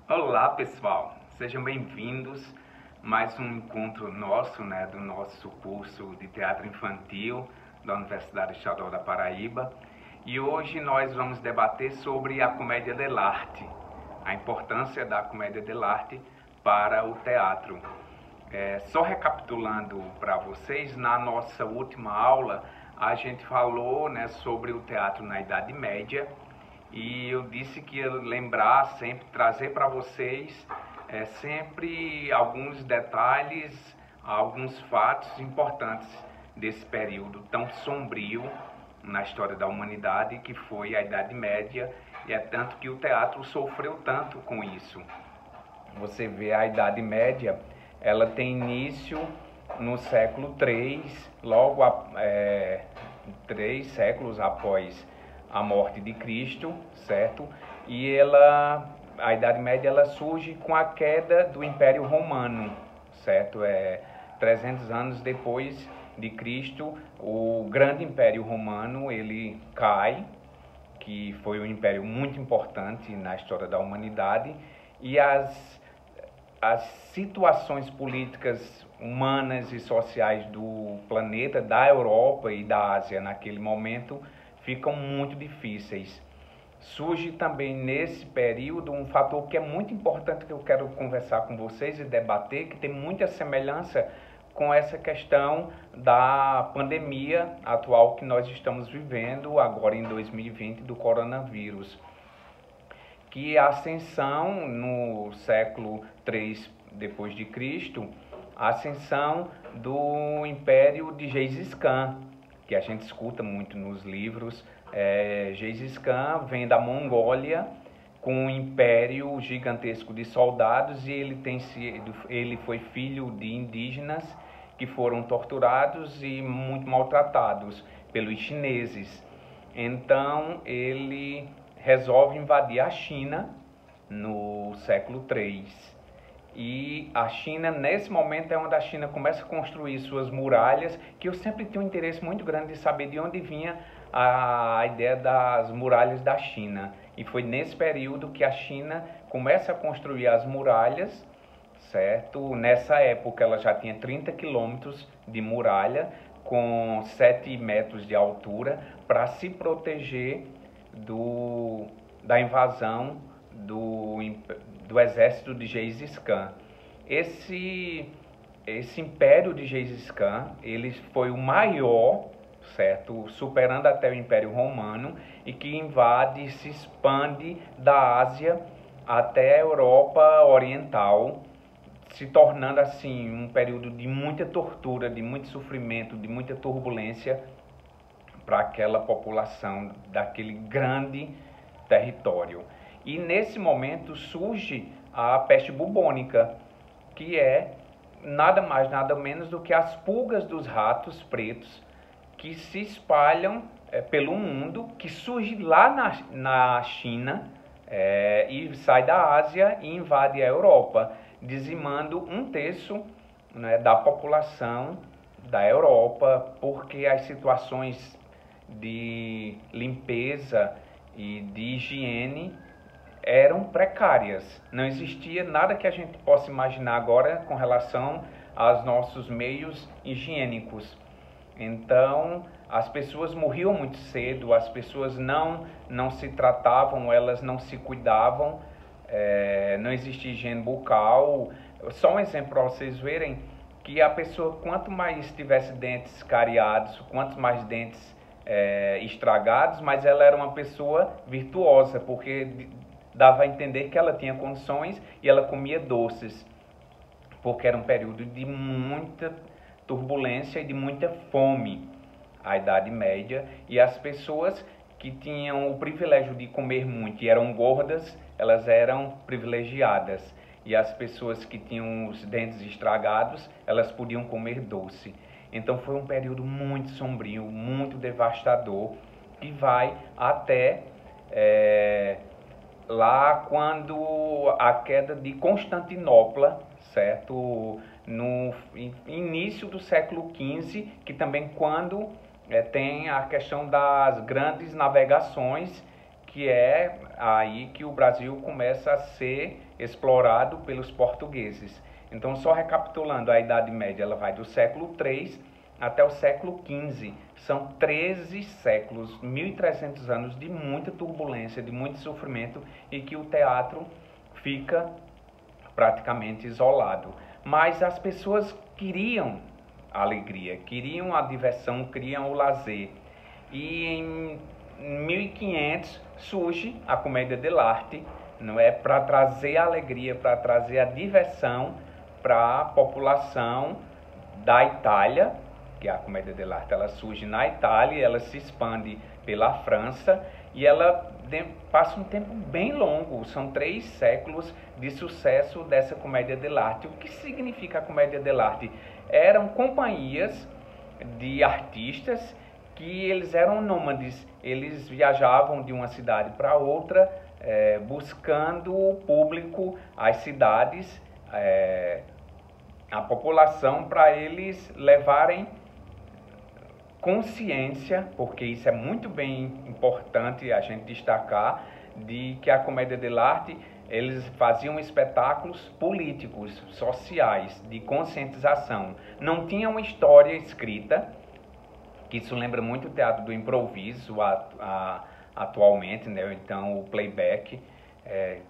Olá pessoal, sejam bem-vindos a mais um encontro nosso, do nosso curso de teatro infantil da Universidade Estadual da Paraíba. E hoje nós vamos debater sobre a comédia dell'arte, a importância da comédia dell'arte para o teatro. Só recapitulando para vocês, na nossa última aula a gente falou sobre o teatro na Idade Média, e eu disse que ia lembrar sempre, trazer para vocês sempre alguns detalhes, alguns fatos importantes desse período tão sombrio na história da humanidade que foi a Idade Média, e é tanto que o teatro sofreu tanto com isso. Você vê a Idade Média, ela tem início no século III, logo 3 séculos após a morte de Cristo, certo? E a Idade Média, ela surge com a queda do Império Romano, certo? 300 anos depois de Cristo, o grande Império Romano, ele cai, que foi um império muito importante na história da humanidade, e as situações políticas humanas e sociais do planeta, da Europa e da Ásia naquele momento, ficam muito difíceis. Surge também nesse período um fator que é muito importante, que eu quero conversar com vocês e debater, que tem muita semelhança com essa questão da pandemia atual que nós estamos vivendo agora em 2020 do coronavírus, que a ascensão no século III depois de Cristo, a ascensão do Império de Gengis Khan, que a gente escuta muito nos livros. Gengis Khan vem da Mongólia com um império gigantesco de soldados, e ele foi filho de indígenas que foram torturados e muito maltratados pelos chineses. Então ele resolve invadir a China no século III. E a China, nesse momento, é onde a China começa a construir suas muralhas, que eu sempre tinha um interesse muito grande de saber de onde vinha a ideia das muralhas da China. E foi nesse período que a China começa a construir as muralhas, certo? Nessa época ela já tinha 30 quilômetros de muralha, com 7 metros de altura, para se proteger da invasão do exército de Gengis Khan. Esse império de Gengis Khan, ele foi o maior, certo, superando até o Império Romano, e que invade e se expande da Ásia até a Europa Oriental, se tornando assim um período de muita tortura, de muito sofrimento, de muita turbulência para aquela população daquele grande território. E nesse momento surge a peste bubônica, que é nada mais, nada menos do que as pulgas dos ratos pretos que se espalham pelo mundo, que surge lá na China e sai da Ásia e invade a Europa, dizimando 1/3 da população da Europa, porque as situações de limpeza e de higiene eram precárias. Não existia nada que a gente possa imaginar agora com relação aos nossos meios higiênicos. Então, as pessoas morriam muito cedo, as pessoas não se tratavam, elas não se cuidavam, não existia higiene bucal. Só um exemplo para vocês verem que a pessoa, quanto mais tivesse dentes cariados, quanto mais dentes estragados, mas ela era uma pessoa virtuosa, porque dava a entender que ela tinha condições e ela comia doces, porque era um período de muita turbulência e de muita fome, a Idade Média, e as pessoas que tinham o privilégio de comer muito e eram gordas, elas eram privilegiadas, e as pessoas que tinham os dentes estragados, elas podiam comer doce. Então foi um período muito sombrio, muito devastador, que vai até lá quando a queda de Constantinopla, certo? No início do século XV, que também quando tem a questão das grandes navegações que é aí que o Brasil começa a ser explorado pelos portugueses. Então, só recapitulando, a Idade Média ela vai do século III até o século XV. São 13 séculos, 1.300 anos de muita turbulência, de muito sofrimento, e que o teatro fica praticamente isolado. Mas as pessoas queriam a alegria, queriam a diversão, queriam o lazer. E em 1500 surge a comédia dell'arte, não é, para trazer a alegria, para trazer a diversão para a população da Itália, que a comédia dell'arte ela surge na Itália, ela se expande pela França e ela passa um tempo bem longo, são 3 séculos de sucesso dessa comédia dell'arte. O que significa a comédia dell'arte? Eram companhias de artistas que eles eram nômades, eles viajavam de uma cidade para outra, buscando o público, as cidades, a população, para eles levarem consciência, porque isso é muito bem importante a gente destacar, de que a comédia dell'arte, eles faziam espetáculos políticos, sociais, de conscientização. Não tinha uma história escrita, que isso lembra muito o teatro do improviso atualmente, né? Então o playback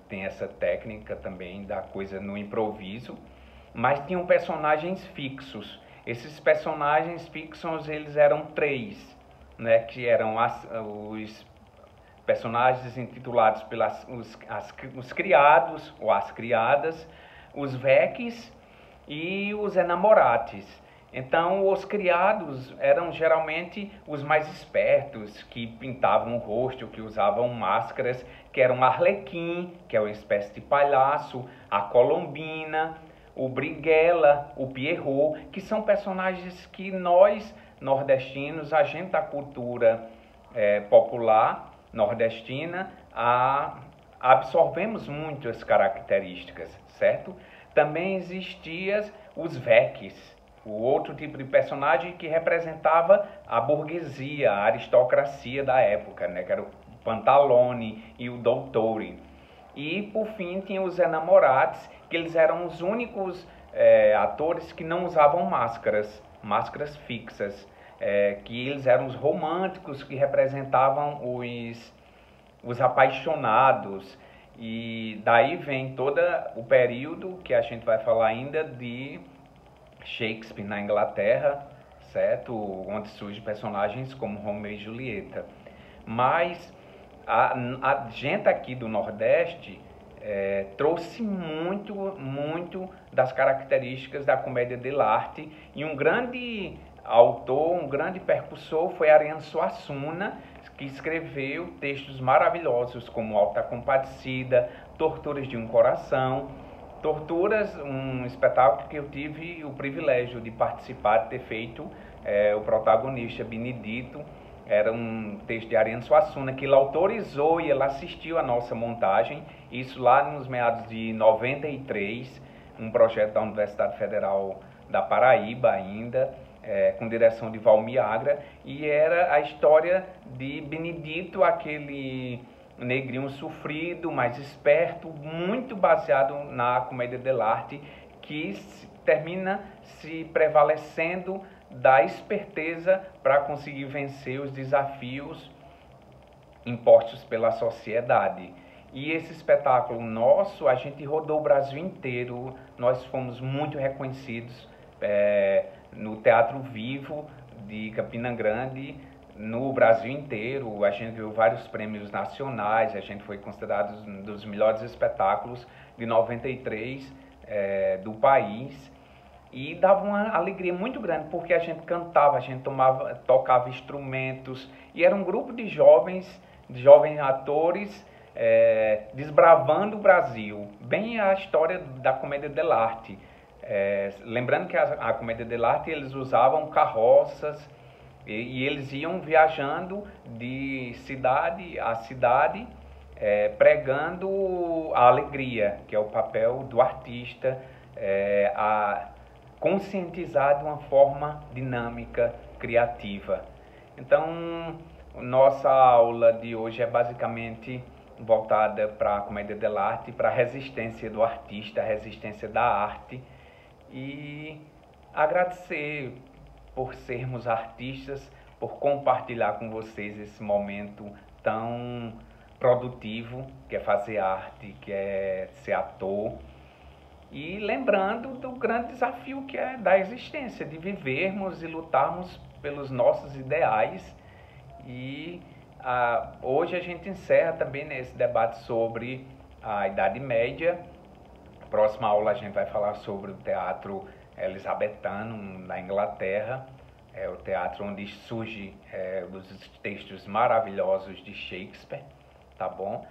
tem essa técnica também da coisa no improviso, mas tinham personagens fixos. Esses personagens fixos, eles eram 3, né? Que eram os personagens intitulados pelas os criados ou as criadas, os veques e os enamorates. Então, os criados eram geralmente os mais espertos, que pintavam o rosto, que usavam máscaras, que eram Arlequim, que é uma espécie de palhaço, a Colombina, o Brighella, o Pierrot, que são personagens que nós, nordestinos, a gente da cultura popular nordestina, absorvemos muito as características, certo? Também existiam os veques, o outro tipo de personagem que representava a burguesia, a aristocracia da época, né? Que era o Pantalone e o Dottore. E, por fim, tinha os enamorados, que eles eram os únicos atores que não usavam máscaras fixas, que eles eram os românticos, que representavam os apaixonados. E daí vem todo o período que a gente vai falar ainda de Shakespeare na Inglaterra, certo? Onde surgem personagens como Romeu e Julieta. Mas a gente aqui do Nordeste trouxe muito das características da comédia dell'arte, e um grande autor, um grande percussor foi Ariano Suassuna, que escreveu textos maravilhosos como Alta Compadecida, Torturas de um Coração. Torturas, um espetáculo que eu tive o privilégio de participar, de ter feito o protagonista, Benedito. Era um texto de Ariano Suassuna que ele autorizou e ele assistiu a nossa montagem, isso lá nos meados de 93, um projeto da Universidade Federal da Paraíba ainda, com direção de Valmir Agra, e era a história de Benedito, aquele negrinho sofrido, mais esperto, muito baseado na comédia dell'arte, que termina se prevalecendo da esperteza para conseguir vencer os desafios impostos pela sociedade. E esse espetáculo nosso, a gente rodou o Brasil inteiro, nós fomos muito reconhecidos no Teatro Vivo de Campina Grande, no Brasil inteiro. A gente ganhou vários prêmios nacionais, a gente foi considerado um dos melhores espetáculos de 93 do país. E dava uma alegria muito grande, porque a gente cantava, a gente tocava instrumentos, e era um grupo de jovens atores desbravando o Brasil, bem a história da comédia dell'arte. Lembrando que a comédia dell'arte, eles usavam carroças, e eles iam viajando de cidade a cidade, pregando a alegria, que é o papel do artista, a conscientizar de uma forma dinâmica, criativa. Então, Nossa aula de hoje é basicamente voltada para a comédia dell'arte, para a resistência do artista, a resistência da arte, e agradecer por sermos artistas, por compartilhar com vocês esse momento tão produtivo que é fazer arte, que é ser ator. E lembrando do grande desafio que é da existência, de vivermos e lutarmos pelos nossos ideais. E hoje a gente encerra também nesse debate sobre a Idade Média. Próxima aula a gente vai falar sobre o teatro elisabetano na Inglaterra. É o teatro onde surge os textos maravilhosos de Shakespeare, tá bom?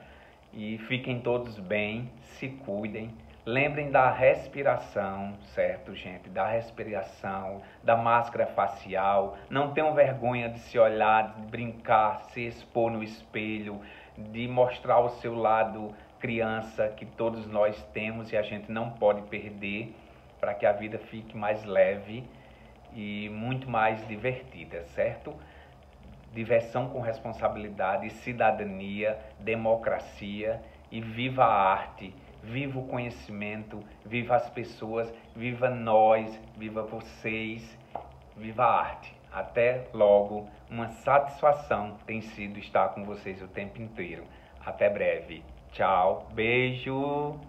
E fiquem todos bem, se cuidem. Lembrem da respiração, certo, gente? Da respiração, da máscara facial. Não tenham vergonha de se olhar, de brincar, se expor no espelho, de mostrar o seu lado criança que todos nós temos e a gente não pode perder, para que a vida fique mais leve e muito mais divertida, certo? Diversão com responsabilidade, cidadania, democracia, e viva a arte, viva o conhecimento, viva as pessoas, viva nós, viva vocês, viva a arte. Até logo, uma satisfação tem sido estar com vocês o tempo inteiro. Até breve. Tchau, beijo.